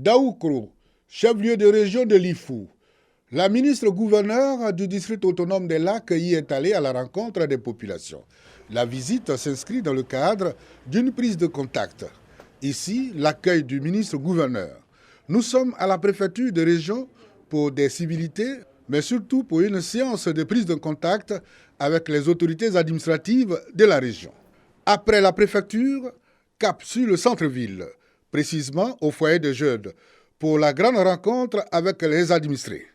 d'Aoukro, chef-lieu de région de l'Ifou. La ministre-gouverneure du district autonome des Lacs y est allée à la rencontre des populations. La visite s'inscrit dans le cadre d'une prise de contact. Ici, l'accueil du ministre-gouverneur. Nous sommes à la préfecture de région pour des civilités, mais surtout pour une séance de prise de contact avec les autorités administratives de la région. Après la préfecture, cap sur le centre-ville, précisément au foyer de jeunes, pour la grande rencontre avec les administrés.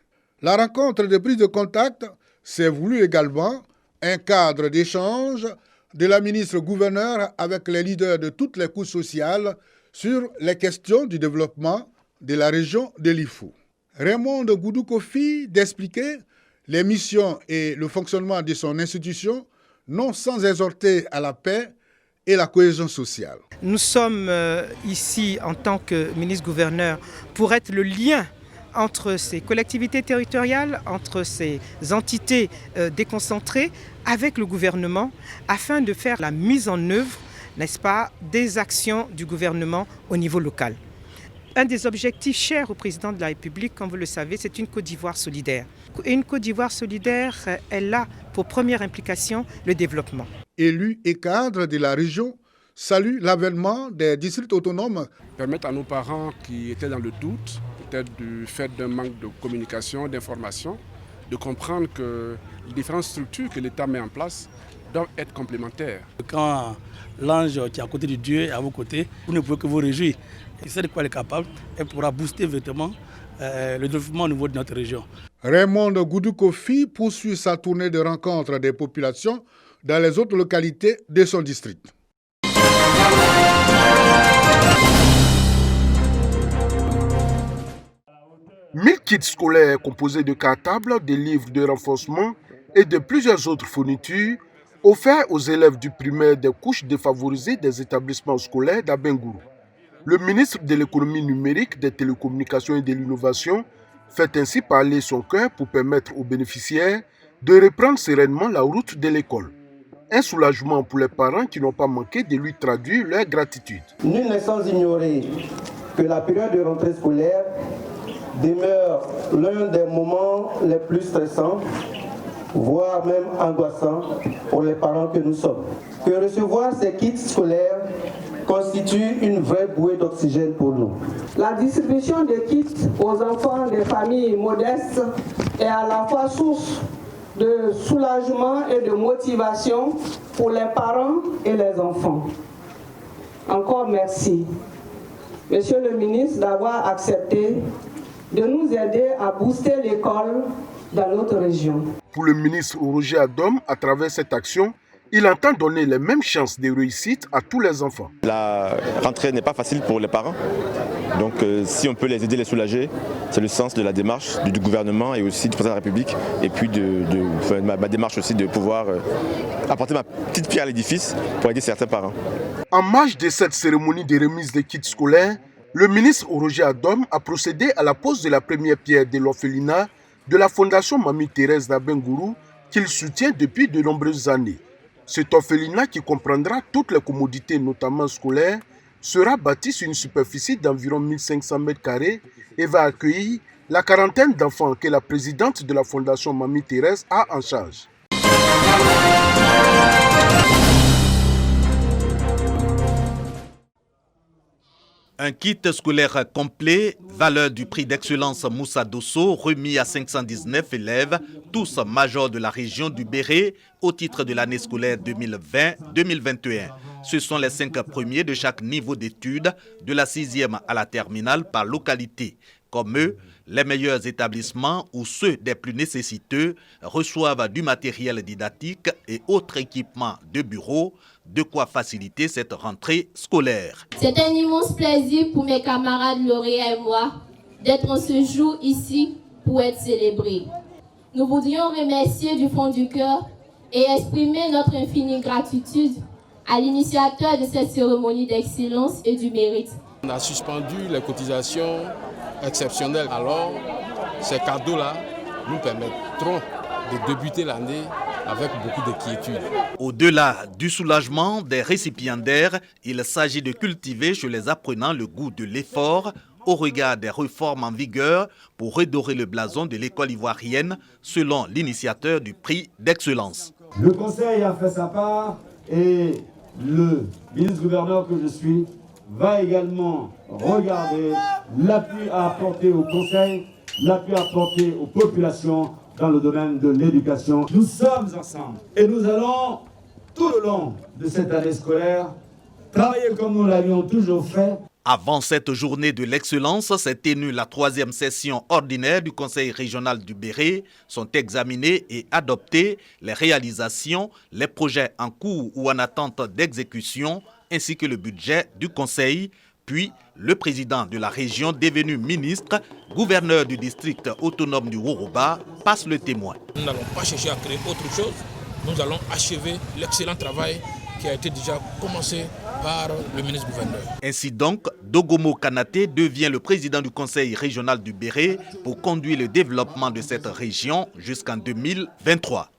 La rencontre de prise de contact s'est voulu également un cadre d'échange de la ministre-gouverneure avec les leaders de toutes les couches sociales sur les questions du développement de la région de l'Ifou. Raymond Goudou Kofi d'expliquer les missions et le fonctionnement de son institution, non sans exhorter à la paix et la cohésion sociale. Nous sommes ici en tant que ministre-gouverneur pour être le lien entre ces collectivités territoriales, entre ces entités déconcentrées avec le gouvernement afin de faire la mise en œuvre, n'est-ce pas, des actions du gouvernement au niveau local. Un des objectifs chers au président de la République, comme vous le savez, c'est une Côte d'Ivoire solidaire. Et une Côte d'Ivoire solidaire, elle a pour première implication le développement. Élus et cadres de la région saluent l'avènement des districts autonomes. Permettre à nos parents qui étaient dans le doute, peut-être du fait d'un manque de communication, d'information, de comprendre que les différentes structures que l'État met en place doivent être complémentaires. Quand l'ange qui est à côté de Dieu est à vos côtés, vous ne pouvez que vous réjouir. Et c'est de quoi elle est capable, elle pourra booster véritablement le développement au niveau de notre région. Raymond Goudou Kofi poursuit sa tournée de rencontre des populations dans les autres localités de son district. 1000 kits scolaires composés de cartables, de livres de renforcement et de plusieurs autres fournitures offerts aux élèves du primaire des couches défavorisées des établissements scolaires d'Abengourou. Le ministre de l'économie numérique, des télécommunications et de l'innovation fait ainsi parler son cœur pour permettre aux bénéficiaires de reprendre sereinement la route de l'école. Un soulagement pour les parents qui n'ont pas manqué de lui traduire leur gratitude. Nul n'est sans ignorer que la période de rentrée scolaire demeure l'un des moments les plus stressants, voire même angoissants pour les parents que nous sommes. Que recevoir ces kits scolaires constitue une vraie bouée d'oxygène pour nous. La distribution de kits aux enfants des familles modestes est à la fois source de soulagement et de motivation pour les parents et les enfants. Encore merci, Monsieur le ministre, d'avoir accepté de nous aider à booster l'école dans notre région. Pour le ministre Roger Adom, à travers cette action, il entend donner les mêmes chances de réussite à tous les enfants. La rentrée n'est pas facile pour les parents. Donc si on peut les aider, les soulager, c'est le sens de la démarche du gouvernement et aussi du président de la République. Et puis ma démarche aussi de pouvoir apporter ma petite pierre à l'édifice pour aider certains parents. En marge de cette cérémonie de remise des kits scolaires, le ministre Roger Adom a procédé à la pose de la première pierre de l'orphelinat de la Fondation Mamie Thérèse d'Abengourou qu'il soutient depuis de nombreuses années. Cet orphelinat, qui comprendra toutes les commodités, notamment scolaires, sera bâti sur une superficie d'environ 1500 m² et va accueillir la quarantaine d'enfants que la présidente de la Fondation Mamie Thérèse a en charge. Un kit scolaire complet, valeur du prix d'excellence Moussa Dosso, remis à 519 élèves, tous majors de la région du Béret, au titre de l'année scolaire 2020-2021. Ce sont les 5 premiers de chaque niveau d'études, de la 6e à la terminale par localité. Comme eux, les meilleurs établissements ou ceux des plus nécessiteux reçoivent du matériel didactique et autres équipements de bureau, de quoi faciliter cette rentrée scolaire. C'est un immense plaisir pour mes camarades lauréats et moi d'être en ce jour ici pour être célébrés. Nous voudrions remercier du fond du cœur et exprimer notre infinie gratitude à l'initiateur de cette cérémonie d'excellence et du mérite. On a suspendu les cotisations exceptionnelles. Alors, ces cadeaux-là nous permettront de débuter l'année avec beaucoup de quiétude. Au-delà du soulagement des récipiendaires, il s'agit de cultiver chez les apprenants le goût de l'effort au regard des réformes en vigueur pour redorer le blason de l'école ivoirienne, selon l'initiateur du prix d'excellence. Le Conseil a fait sa part et le ministre-gouverneur que je suis va également regarder l'appui à apporter au Conseil, l'appui à apporter aux populations dans le domaine de l'éducation. Nous sommes ensemble et nous allons, tout le long de cette année scolaire, travailler comme nous l'avions toujours fait. Avant cette journée de l'excellence, s'est tenue la 3e session ordinaire du Conseil régional du Béret. Sont examinés et adoptés les réalisations, les projets en cours ou en attente d'exécution, ainsi que le budget du Conseil. Puis, le président de la région, devenu ministre, gouverneur du district autonome du Woroba, passe le témoin. Nous n'allons pas chercher à créer autre chose. Nous allons achever l'excellent travail qui a été déjà commencé par le ministre-gouverneur. Ainsi donc, Dogomo Kanaté devient le président du Conseil régional du Béret pour conduire le développement de cette région jusqu'en 2023.